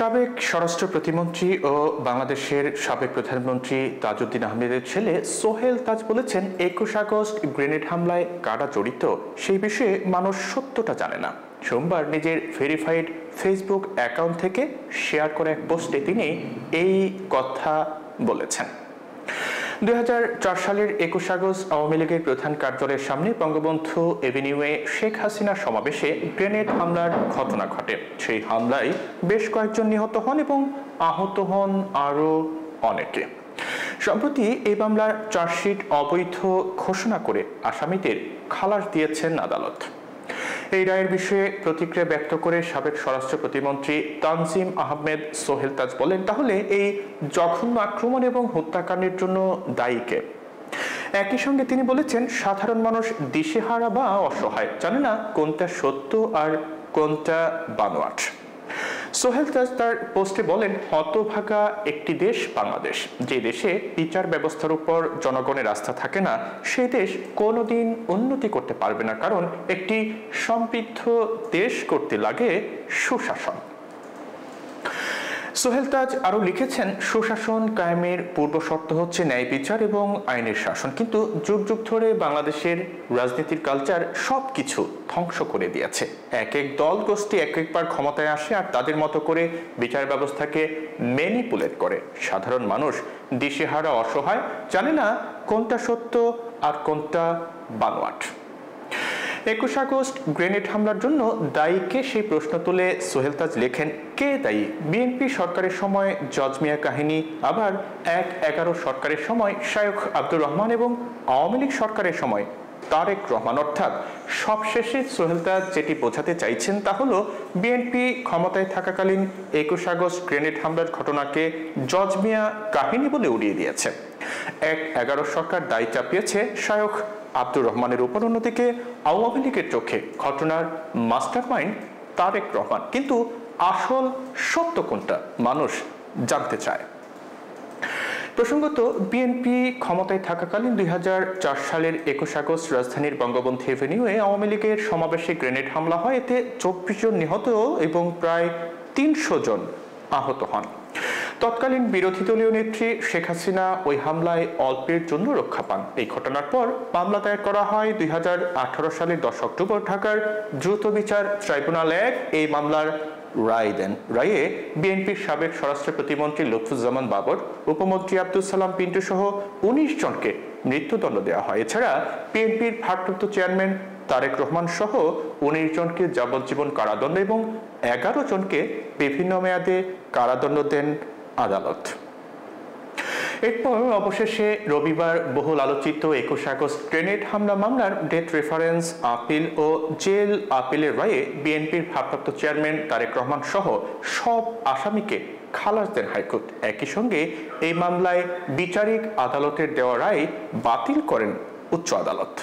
সাবেক স্বরাষ্ট্র প্রতিমন্ত্রী ও বাংলাদেশের সাবেক প্রধানমন্ত্রী তাজউদ্দিন আহমেদের ছেলে সোহেল তাজ বলেছেন ২১ আগস্ট গ্রেনেড হামলায় কারা জড়িত সেই বিষয়ে মানুষ সত্যটা জানে না। সোমবার নিজের ভেরিফাইড ফেসবুক অ্যাকাউন্ট থেকে শেয়ার করা এক পোস্টে তিনি এই কথা বলেছেন। ২০০৪ সালের ২১ আগস্ট আওয়ামী লীগের প্রধান কার্যালয়ের সামনে বঙ্গবন্ধু এভিনিউয়ে শেখ হাসিনার সমাবেশে গ্রেনেড হামলার ঘটনা ঘটে। সেই হামলায় বেশ কয়েকজন নিহত হন এবং আহত হন আরও অনেকে। সম্প্রতি এই মামলার চার্জশিট অবৈধ ঘোষণা করে আসামিদের খালাস দিয়েছেন আদালত। এই রায়ের বিষয়ে প্রতিক্রিয়া ব্যক্ত করে সাবেক স্বরাষ্ট্র প্রতিমন্ত্রী তানজিম আহমেদ সোহেল তাজ বলেন, তাহলে এই জঘন্য আক্রমণ এবং হত্যাকাণ্ডের জন্য দায়ী কে? একই সঙ্গে তিনি বলেছেন, সাধারণ মানুষ দিশেহারা বা অসহায়, জানে না কোনটা সত্য আর কোনটা বানোয়াট। সোহেল তাজ তার পোস্টে বলেন, হতভাগা একটি দেশ বাংলাদেশ, যে দেশে বিচার ব্যবস্থার উপর জনগণের আস্থা থাকে না, সেই দেশ কোনোদিন উন্নতি করতে পারবে না, কারণ একটি সমৃদ্ধ দেশ করতে লাগে সুশাসন। সোহেল তাজ আরও লিখেছেন, সুশাসন কায়েমের পূর্ব শর্ত হচ্ছে ন্যায় বিচার এবং আইনের শাসন, কিন্তু যুগ যুগ ধরে বাংলাদেশের রাজনীতির কালচার সবকিছু ধ্বংস করে দিয়েছে। এক এক দল গোষ্ঠী এক একবার ক্ষমতায় আসে আর তাদের মতো করে বিচার ব্যবস্থাকে ম্যানিপুলেট করে। সাধারণ মানুষ দিশেহারা, অসহায়, জানে না কোনটা সত্য আর কোনটা বানোয়াট। ২১ আগস্ট গ্রেনেড হামলার জন্য দায়ী কে সেই প্রশ্ন তুলে সোহেল তাজ লেখেন, কে দায়ী? বিএনপি সরকারের সময় জজ মিয়া কাহিনী, আবার ১/১১ সরকারের সময় শায়খ আব্দুর রহমান এবং আওয়ামী লীগ সরকারের সময় তারেক রহমান। অর্থাৎ সবশেষে সোহেল তাজ যেটি বোঝাতে চাইছেন তা হলো, বিএনপি ক্ষমতায় থাকাকালীন ২১ আগস্ট গ্রেনেড হামলার ঘটনাকে জজ মিয়া কাহিনী বলে উড়িয়ে দিয়েছে। ১/১১ সরকার দায়ী চাপিয়েছে শায়খ আব্দুর রহমানের উপর, অন্যদিকে আওয়ামী লীগের চোখে ঘটনার মাস্টারমাইন্ড তারেক রহমান। কিন্তু আসল সত্য কোনটা মানুষ জানতে চায়। প্রসঙ্গত, বিএনপি ক্ষমতায় থাকাকালীন ২০০৪ সালের ২১ আগস্ট রাজধানীর বঙ্গবন্ধু এভিনিউয়ে আওয়ামী লীগের সমাবেশে গ্রেনেড হামলা হয়। এতে ২৪ জন নিহত এবং প্রায় ৩০০ জন আহত হন। তৎকালীন বিরোধী দলীয় নেত্রী শেখ হাসিনা ওই হামলায় অল্পের জন্য রক্ষা পান। এই ঘটনার পর মামলা দায়ের করা হয় ২০১৮ সালের ১০ অক্টোবর। ঢাকার দ্রুত বিচার ট্রাইব্যুনাল ১ এই মামলার রায় দেন। রায়ে বিএনপির সাবেক স্বরাষ্ট্র প্রতিমন্ত্রী লুৎফুজ্জামান বাবর, উপমন্ত্রী আব্দুল সালাম পিন্টু সহ ১৯ জনকে মৃত্যুদণ্ড দেওয়া হয়। এছাড়া বিএনপির ভারপ্রাপ্ত চেয়ারম্যান তারেক রহমান সহ ১৯ জনকে যাবজ্জীবন কারাদণ্ড এবং ১১ জনকে বিভিন্ন মেয়াদে কারাদণ্ড দেন আদালত। এরপর অবশেষে রবিবার বহুল আলোচিত ২১ আগস্ট গ্রেনেড হামলা মামলার ডেথ রেফারেন্স আপিল ও জেল আপিলের রায়ে বিএনপির ভারপ্রাপ্ত চেয়ারম্যান তারেক রহমান সহ সব আসামিকে খালাস দেন হাইকোর্ট। একই সঙ্গে এই মামলায় বিচারিক আদালতের দেওয়া রায় বাতিল করেন উচ্চ আদালত।